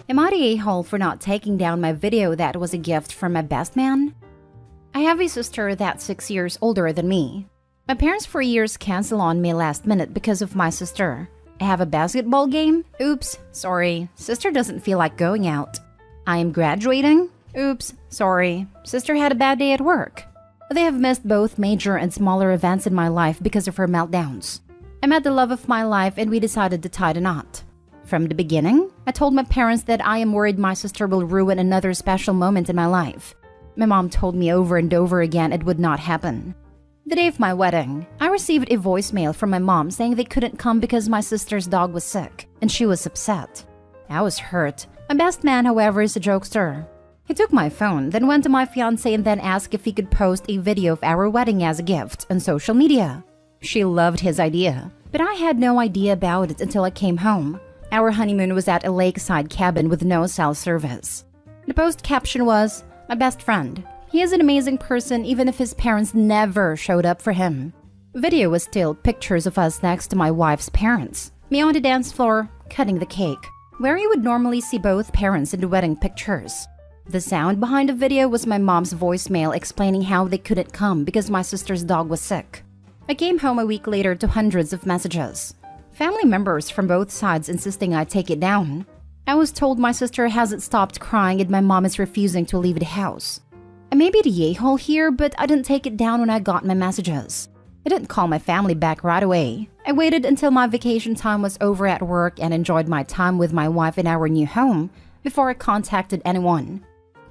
Am I the a-hole for not taking down my video that was a gift from my best man? I have a sister that's 6 years older than me. My parents for years cancel on me last minute because of my sister. I have a basketball game? Oops, sorry. Sister doesn't feel like going out. I am graduating? Oops, sorry. Sister had a bad day at work. They have missed both major and smaller events in my life because of her meltdowns. I met the love of my life and we decided to tie the knot. From the beginning, I told my parents that I am worried my sister will ruin another special moment in my life. My mom told me over and over again it would not happen. The day of my wedding, I received a voicemail from my mom saying they couldn't come because my sister's dog was sick, and she was upset. I was hurt. My best man, however, is a jokester. He took my phone, then went to my fiancé and then asked if he could post a video of our wedding as a gift on social media. She loved his idea, but I had no idea about it until I came home. Our honeymoon was at a lakeside cabin with no cell service. The post caption was, "My best friend. He is an amazing person even if his parents never showed up for him." Video was still pictures of us next to my wife's parents. Me on the dance floor, cutting the cake, where you would normally see both parents in the wedding pictures. The sound behind the video was my mom's voicemail explaining how they couldn't come because my sister's dog was sick. I came home a week later to hundreds of messages. Family members from both sides insisting I take it down. I was told my sister hasn't stopped crying and my mom is refusing to leave the house. I may be the yay-hole here, but I didn't take it down when I got my messages. I didn't call my family back right away. I waited until my vacation time was over at work and enjoyed my time with my wife in our new home before I contacted anyone.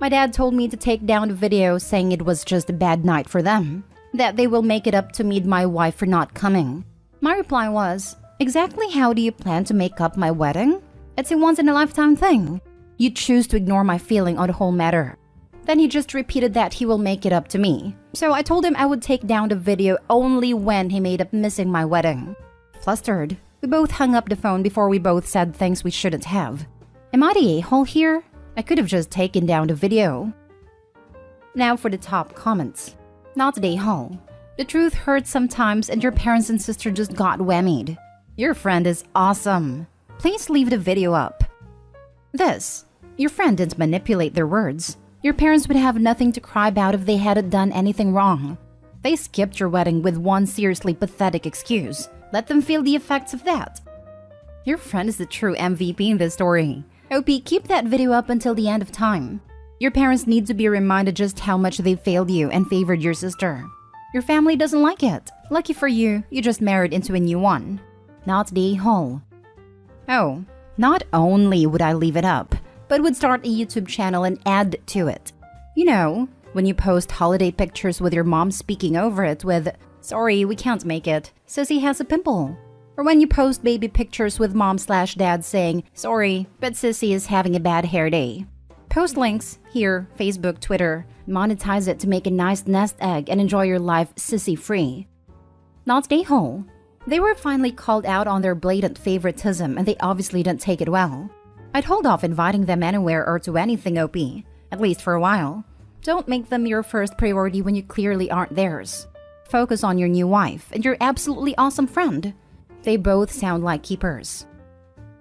My dad told me to take down the video saying it was just a bad night for them, that they will make it up to me and my wife for not coming. My reply was, "Exactly how do you plan to make up my wedding? It's a once-in-a-lifetime thing. You choose to ignore my feeling on the whole matter." Then he just repeated that he will make it up to me. So I told him I would take down the video only when he made up missing my wedding. Flustered, we both hung up the phone before we both said things we shouldn't have. Am I the a-hole here? I could have just taken down the video. Now for the top comments. Not the a-hole. The truth hurts sometimes and your parents and sister just got whammied. Your friend is awesome. Please leave the video up. This. Your friend didn't manipulate their words. Your parents would have nothing to cry about if they hadn't done anything wrong. They skipped your wedding with one seriously pathetic excuse. Let them feel the effects of that. Your friend is the true MVP in this story. OP, keep that video up until the end of time. Your parents need to be reminded just how much they failed you and favored your sister. Your family doesn't like it. Lucky for you, you just married into a new one. Not the a-hole. Oh, not only would I leave it up, but would start a YouTube channel and add to it. You know, when you post holiday pictures with your mom speaking over it with, "Sorry, we can't make it. Sissy has a pimple." Or when you post baby pictures with mom/dad saying, "Sorry, but Sissy is having a bad hair day." Post links here, Facebook, Twitter. Monetize it to make a nice nest egg and enjoy your life sissy-free. Not the a-hole. They were finally called out on their blatant favoritism and they obviously didn't take it well. I'd hold off inviting them anywhere or to anything, OP, at least for a while. Don't make them your first priority when you clearly aren't theirs. Focus on your new wife and your absolutely awesome friend. They both sound like keepers.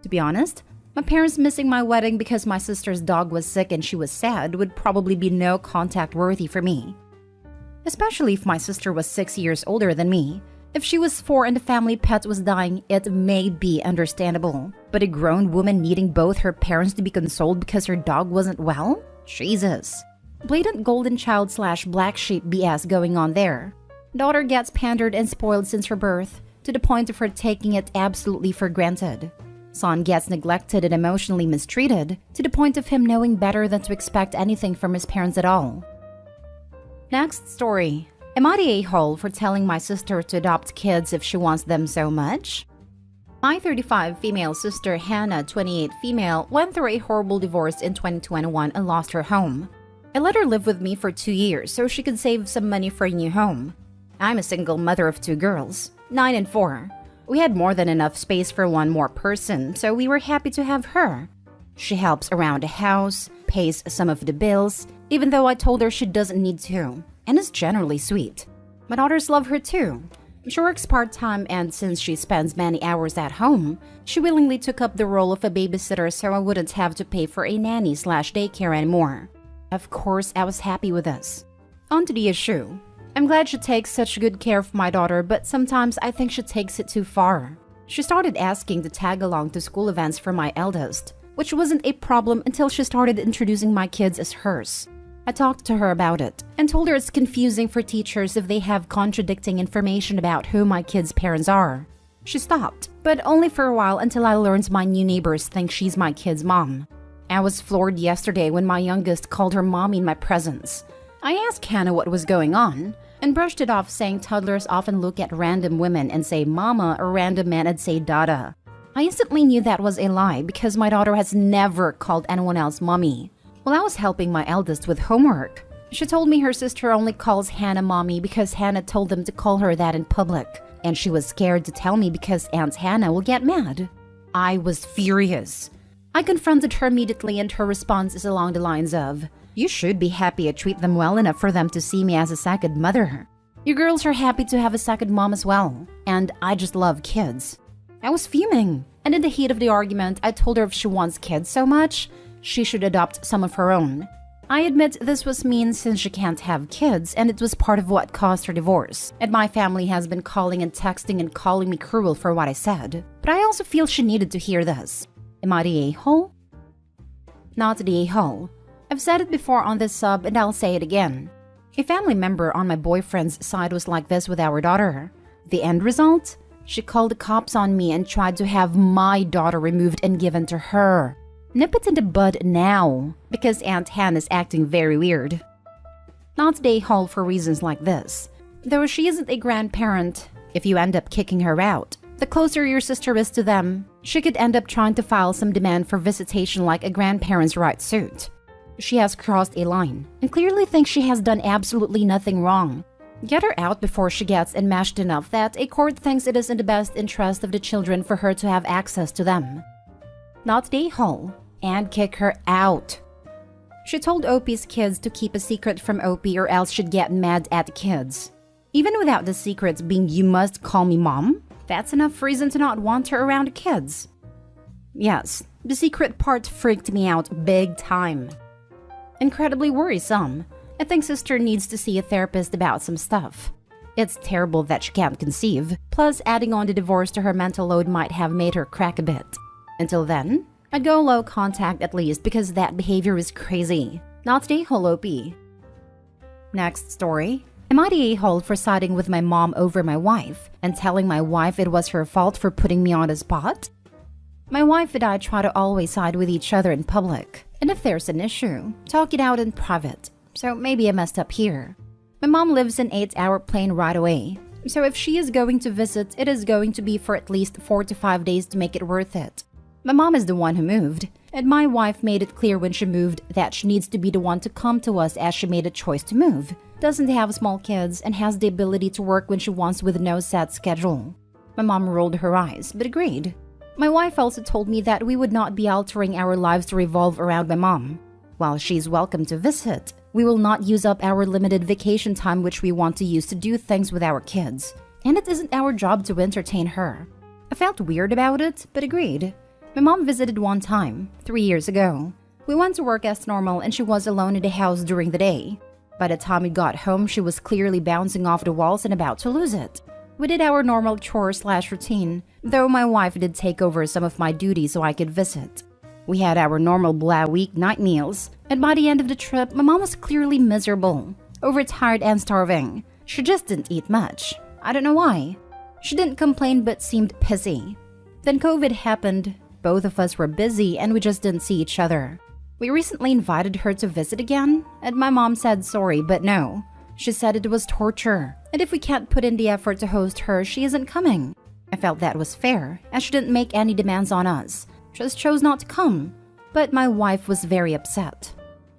To be honest, my parents missing my wedding because my sister's dog was sick and she was sad would probably be no contact worthy for me. Especially if my sister was 6 years older than me. If she was 4 and the family pet was dying, it may be understandable. But a grown woman needing both her parents to be consoled because her dog wasn't well? Jesus. Blatant golden child/black sheep BS going on there. Daughter gets pandered and spoiled since her birth, to the point of her taking it absolutely for granted. Son gets neglected and emotionally mistreated, to the point of him knowing better than to expect anything from his parents at all. Next story. Am I the a-hole for telling my sister to adopt kids if she wants them so much? My 35 female sister Hannah, 28 female, went through a horrible divorce in 2021 and lost her home. I let her live with me for 2 years so she could save some money for a new home. I'm a single mother of 2 girls, 9 and 4. We had more than enough space for one more person, so we were happy to have her. She helps around the house, pays some of the bills, even though I told her she doesn't need to, and is generally sweet. My daughters love her too. She works part-time, and since she spends many hours at home, she willingly took up the role of a babysitter so I wouldn't have to pay for a nanny/daycare anymore. Of course, I was happy with this. On to the issue. I'm glad she takes such good care of my daughter, but sometimes I think she takes it too far. She started asking to tag along to school events for my eldest, which wasn't a problem until she started introducing my kids as hers. I talked to her about it and told her it's confusing for teachers if they have contradicting information about who my kids' parents are. She stopped, but only for a while until I learned my new neighbors think she's my kid's mom. I was floored yesterday when my youngest called her mommy in my presence. I asked Hannah what was going on and brushed it off, saying toddlers often look at random women and say mama, or random men and say dada. I instantly knew that was a lie because my daughter has never called anyone else mommy. While I was helping my eldest with homework, she told me her sister only calls Hannah mommy because Hannah told them to call her that in public, and she was scared to tell me because Aunt Hannah will get mad. I was furious. I confronted her immediately, and her response is along the lines of, "You should be happy I treat them well enough for them to see me as a second mother. You girls are happy to have a second mom as well, and I just love kids." I was fuming, and in the heat of the argument, I told her if she wants kids so much, she should adopt some of her own. I admit this was mean since she can't have kids, and it was part of what caused her divorce. And my family has been calling and texting and calling me cruel for what I said. But I also feel she needed to hear this. Am I the a-hole? Not the a-hole. I've said it before on this sub, and I'll say it again. A family member on my boyfriend's side was like this with our daughter. The end result? She called the cops on me and tried to have my daughter removed and given to her. Nip it in the bud now, because Aunt Hannah's acting very weird. Not the a-hole for reasons like this. Though she isn't a grandparent, if you end up kicking her out, the closer your sister is to them, she could end up trying to file some demand for visitation like a grandparent's right suit. She has crossed a line and clearly thinks she has done absolutely nothing wrong. Get her out before she gets enmeshed enough that a court thinks it is in the best interest of the children for her to have access to them. Not the a-hole, and kick her out. She told Opie's kids to keep a secret from Opie or else she'd get mad at the kids. Even without the secrets being "you must call me mom," that's enough reason to not want her around the kids. Yes, the secret part freaked me out big time. Incredibly worrisome. I think sister needs to see a therapist about some stuff. It's terrible that she can't conceive, plus adding on the divorce to her mental load might have made her crack a bit. Until then, I'd go low contact at least because that behavior is crazy. Not the a-hole OP. Next story. Am I the a-hole for siding with my mom over my wife and telling my wife it was her fault for putting me on the spot? My wife and I try to always side with each other in public, and if there's an issue, talk it out in private. So maybe I messed up here. My mom lives an 8-hour plane ride away, so if she is going to visit, it is going to be for at least 4 to 5 days to make it worth it. My mom is the one who moved, and my wife made it clear when she moved that she needs to be the one to come to us as she made a choice to move, doesn't have small kids, and has the ability to work when she wants with no set schedule. My mom rolled her eyes, but agreed. My wife also told me that we would not be altering our lives to revolve around my mom. While she's welcome to visit, we will not use up our limited vacation time which we want to use to do things with our kids, and it isn't our job to entertain her. I felt weird about it, but agreed. My mom visited one time, 3 years ago. We went to work as normal and she was alone in the house during the day. By the time we got home, she was clearly bouncing off the walls and about to lose it. We did our normal chore/routine, though my wife did take over some of my duties so I could visit. We had our normal blah weeknight meals, and by the end of the trip, my mom was clearly miserable, overtired and starving. She just didn't eat much. I don't know why. She didn't complain but seemed pissy. Then COVID happened. Both of us were busy and we just didn't see each other. We recently invited her to visit again, and my mom said sorry, but no. She said it was torture, and if we can't put in the effort to host her, she isn't coming. I felt that was fair, as she didn't make any demands on us. Just chose not to come. But my wife was very upset.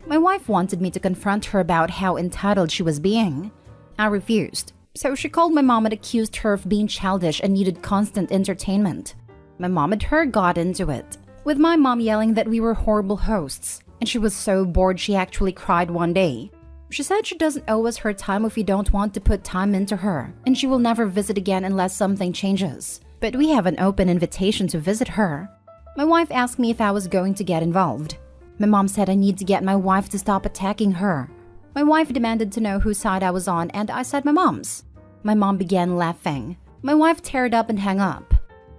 My wife wanted me to confront her about how entitled she was being. I refused, so she called my mom and accused her of being childish and needed constant entertainment. My mom and her got into it, with my mom yelling that we were horrible hosts, and she was so bored she actually cried one day. She said she doesn't owe us her time if we don't want to put time into her, and she will never visit again unless something changes. But we have an open invitation to visit her. My wife asked me if I was going to get involved. My mom said I need to get my wife to stop attacking her. My wife demanded to know whose side I was on, and I said my mom's. My mom began laughing. My wife teared up and hung up.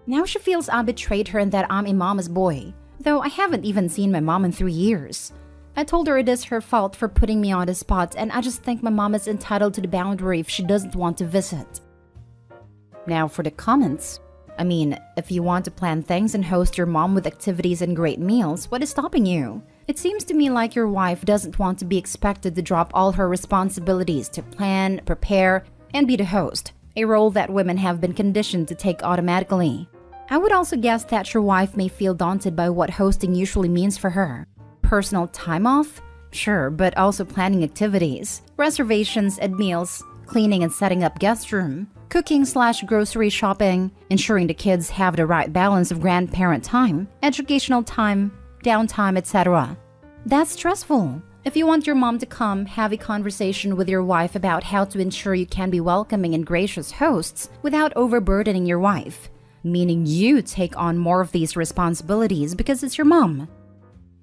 Now she feels I betrayed her and that I'm a mama's boy, though I haven't even seen my mom in 3 years. I told her it is her fault for putting me on the spot, and I just think my mom is entitled to the boundary if she doesn't want to visit. Now for the comments. I mean, if you want to plan things and host your mom with activities and great meals, what is stopping you? It seems to me like your wife doesn't want to be expected to drop all her responsibilities to plan, prepare, and be the host, a role that women have been conditioned to take automatically. I would also guess that your wife may feel daunted by what hosting usually means for her. Personal time off? Sure, but also planning activities, reservations and meals, cleaning and setting up guest room, cooking/grocery shopping, ensuring the kids have the right balance of grandparent time, educational time, downtime, etc. That's stressful. If you want your mom to come, have a conversation with your wife about how to ensure you can be welcoming and gracious hosts without overburdening your wife, meaning you take on more of these responsibilities because it's your mom.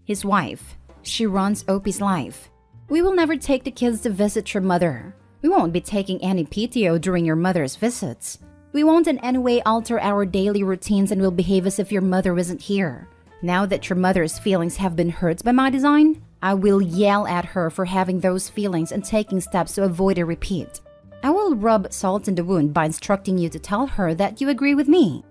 His wife. She runs Opie's life. We will never take the kids to visit your mother. We won't be taking any PTO during your mother's visits. We won't in any way alter our daily routines and will behave as if your mother isn't here. Now that your mother's feelings have been hurt by my design, I will yell at her for having those feelings and taking steps to avoid a repeat. I will rub salt in the wound by instructing you to tell her that you agree with me.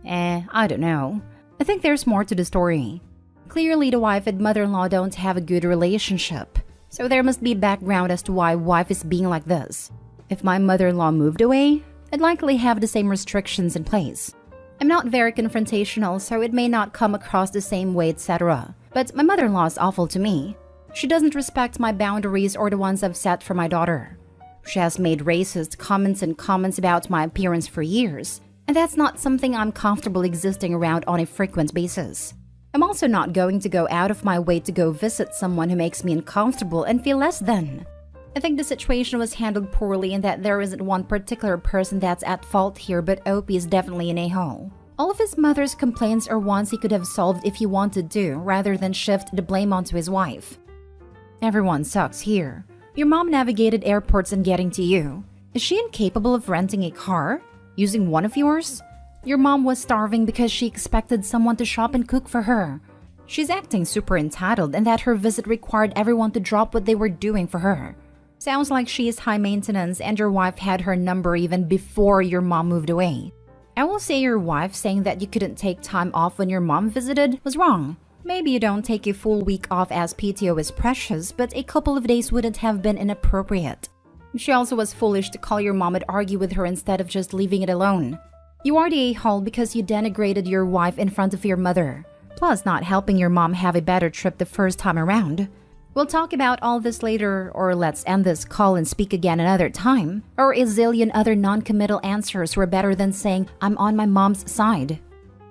I don't know. I think there's more to the story. Clearly, the wife and mother-in-law don't have a good relationship. So there must be background as to why wife is being like this. If my mother-in-law moved away, I'd likely have the same restrictions in place. I'm not very confrontational, so it may not come across the same way, etc. But my mother-in-law is awful to me. She doesn't respect my boundaries or the ones I've set for my daughter. She has made racist comments about my appearance for years, and that's not something I'm comfortable existing around on a frequent basis. I'm also not going to go out of my way to go visit someone who makes me uncomfortable and feel less than. I think the situation was handled poorly and that there isn't one particular person that's at fault here, but Opie is definitely an a-hole. All of his mother's complaints are ones he could have solved if he wanted to, rather than shift the blame onto his wife. Everyone sucks here. Your mom navigated airports and getting to you. Is she incapable of renting a car? Using one of yours? Your mom was starving because she expected someone to shop and cook for her. She's acting super entitled and that her visit required everyone to drop what they were doing for her. Sounds like she is high maintenance and your wife had her number even before your mom moved away. I will say your wife saying that you couldn't take time off when your mom visited was wrong. Maybe you don't take a full week off as PTO is precious, but a couple of days wouldn't have been inappropriate. She also was foolish to call your mom and argue with her instead of just leaving it alone. You are the a-hole because you denigrated your wife in front of your mother, plus not helping your mom have a better trip the first time around. We'll talk about all this later, or let's end this call and speak again another time, or a zillion other non-committal answers were better than saying, I'm on my mom's side.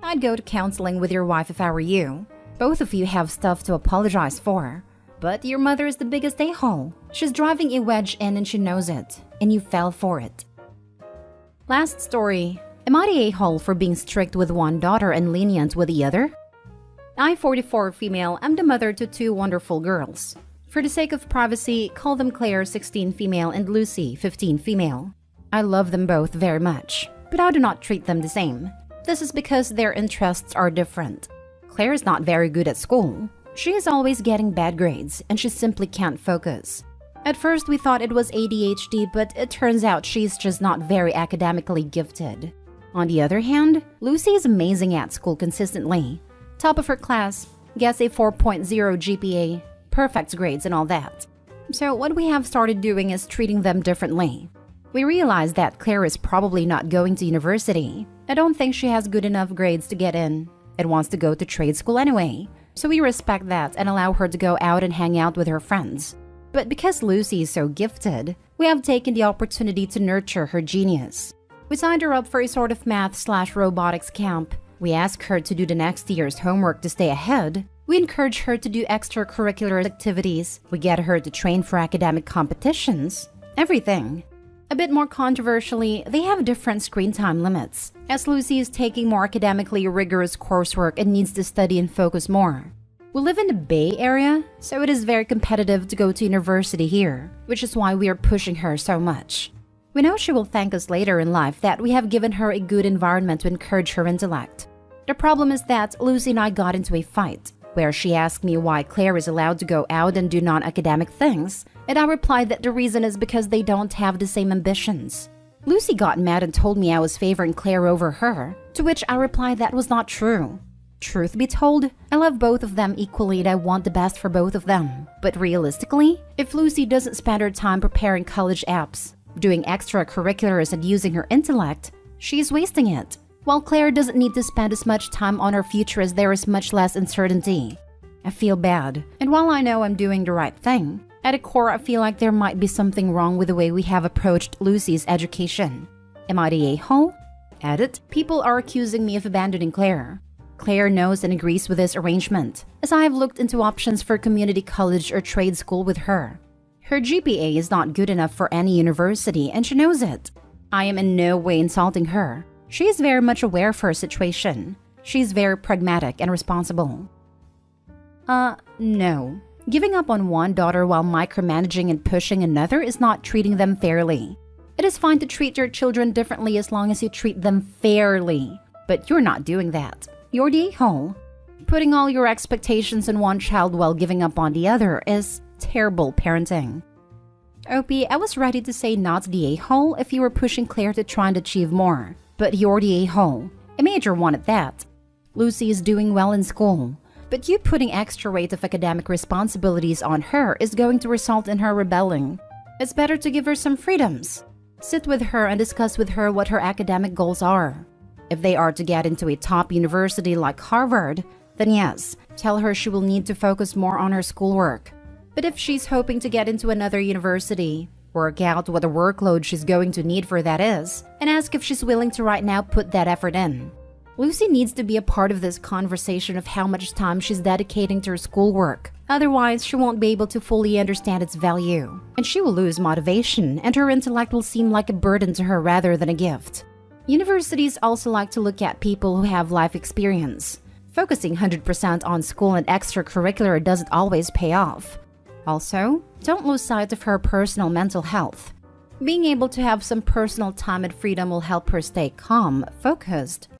I'd go to counseling with your wife if I were you. Both of you have stuff to apologize for. But your mother is the biggest a-hole. She's driving a wedge in and she knows it, and you fell for it. Last story. Am I the a-hole for being strict with one daughter and lenient with the other? I, 44 female, am the mother to 2 wonderful girls. For the sake of privacy, call them Claire, 16 female, and Lucy, 15 female. I love them both very much, but I do not treat them the same. This is because their interests are different. Claire is not very good at school. She is always getting bad grades, and she simply can't focus. At first, we thought it was ADHD, but it turns out she's just not very academically gifted. On the other hand, Lucy is amazing at school consistently. Top of her class, gets a 4.0 GPA, perfect grades and all that. So what we have started doing is treating them differently. We realized that Claire is probably not going to university. I don't think she has good enough grades to get in. And wants to go to trade school anyway. So we respect that and allow her to go out and hang out with her friends. But because Lucy is so gifted, we have taken the opportunity to nurture her genius. We signed her up for a sort of math/robotics camp. We asked her to do the next year's homework to stay ahead, We encourage her to do extracurricular activities. We get her to train for academic competitions. Everything. A bit more controversially, they have different screen time limits, as Lucy is taking more academically rigorous coursework and needs to study and focus more. We live in the Bay Area, so it is very competitive to go to university here, which is why we are pushing her so much. We know she will thank us later in life that we have given her a good environment to encourage her intellect. The problem is that Lucy and I got into a fight, where she asked me why Claire is allowed to go out and do non-academic things, and I replied that the reason is because they don't have the same ambitions. Lucy got mad and told me I was favoring Claire over her, to which I replied that was not true. Truth be told, I love both of them equally and I want the best for both of them. But realistically, if Lucy doesn't spend her time preparing college apps, doing extracurriculars and using her intellect, she's wasting it. While Claire doesn't need to spend as much time on her future as there is much less uncertainty. I feel bad, and while I know I'm doing the right thing, at a core I feel like there might be something wrong with the way we have approached Lucy's education. Am I the a-hole? Edit, people are accusing me of abandoning Claire. Claire knows and agrees with this arrangement, as I have looked into options for community college or trade school with her. Her GPA is not good enough for any university, and she knows it. I am in no way insulting her. She is very much aware of her situation. She is very pragmatic and responsible. No. Giving up on one daughter while micromanaging and pushing another is not treating them fairly. It is fine to treat your children differently as long as you treat them fairly. But you're not doing that. You're the a-hole. Putting all your expectations on one child while giving up on the other is terrible parenting. Opie, I was ready to say not the a-hole if you were pushing Claire to try and achieve more. But you're the a-hole. A major one at that. Lucy is doing well in school, but you putting extra weight of academic responsibilities on her is going to result in her rebelling. It's better to give her some freedoms. Sit with her and discuss with her what her academic goals are. If they are to get into a top university like Harvard, then yes, tell her she will need to focus more on her schoolwork. But if she's hoping to get into another university, work out what the workload she's going to need for that is, and ask if she's willing to right now put that effort in. Lucy needs to be a part of this conversation of how much time she's dedicating to her schoolwork. Otherwise, she won't be able to fully understand its value, and she will lose motivation, and her intellect will seem like a burden to her rather than a gift. Universities also like to look at people who have life experience. Focusing 100% on school and extracurricular doesn't always pay off. Also, don't lose sight of her personal mental health. Being able to have some personal time and freedom will help her stay calm, focused,